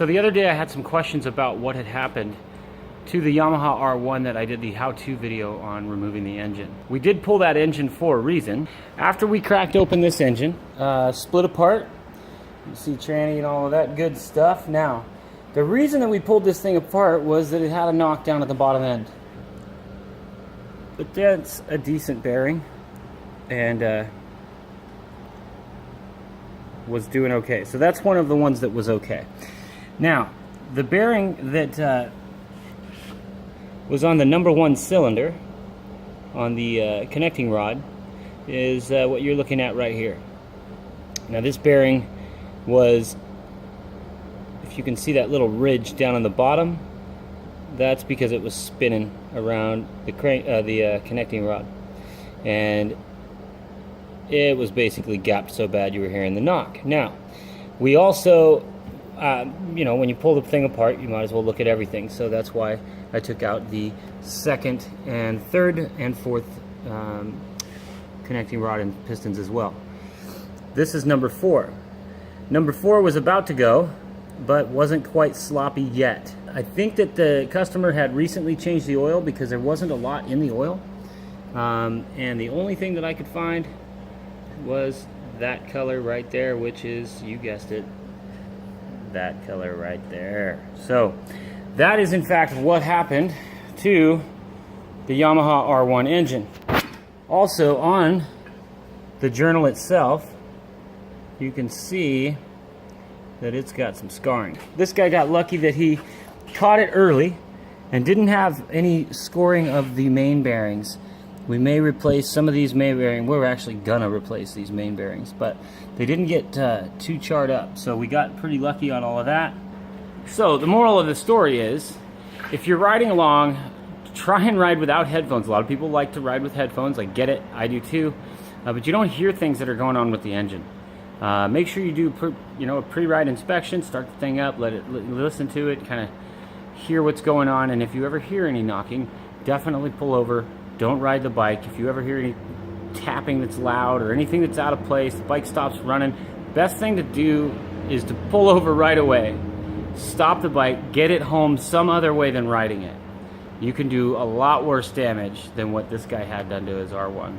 So the other day I had some questions about what had happened to the Yamaha R1 that I did the how-to video on removing the engine. We did pull that engine for a reason. After we cracked open this engine, split apart, you see tranny and all of that good stuff. Now, the reason that we pulled this thing apart was that it had a knockdown at the bottom end. But that's a decent bearing and was doing okay. So that's one of the ones that was okay. Now, the bearing that was on the number 1 cylinder on the connecting rod is what you're looking at right here. Now this bearing was, if you can see that little ridge down on the bottom, that's because it was spinning around the connecting rod, and it was basically gapped so bad you were hearing the knock. Now, we also, you know, when you pull the thing apart, you might as well look at everything. So that's why I took out the 2nd and 3rd and 4th connecting rod and pistons as well. This is number 4. Number 4 was about to go, but wasn't quite sloppy yet. I think that the customer had recently changed the oil because there wasn't a lot in the oil. And the only thing that I could find was that color right there, which is, you guessed it, that color right there. So that is in fact what happened to the Yamaha R1 engine. Also on the journal itself, you can see that it's got some scarring. This guy got lucky that he caught it early and didn't have any scoring of the main bearings. We may replace some of these main bearings. We're actually gonna replace these main bearings, but they didn't get too charred up, so we got pretty lucky on all of that. So the moral of the story is, if you're riding along, try and ride without headphones. A lot of people like to ride with headphones. I get it, I do too, but you don't hear things that are going on with the engine. Make sure you do a pre-ride inspection. Start the thing up, listen to it, kind of hear what's going on, and if you ever hear any knocking, definitely pull over. Don't ride the bike. If you ever hear any tapping that's loud or anything that's out of place, the bike stops running, best thing to do is to pull over right away. Stop the bike, get it home some other way than riding it. You can do a lot worse damage than what this guy had done to his R1.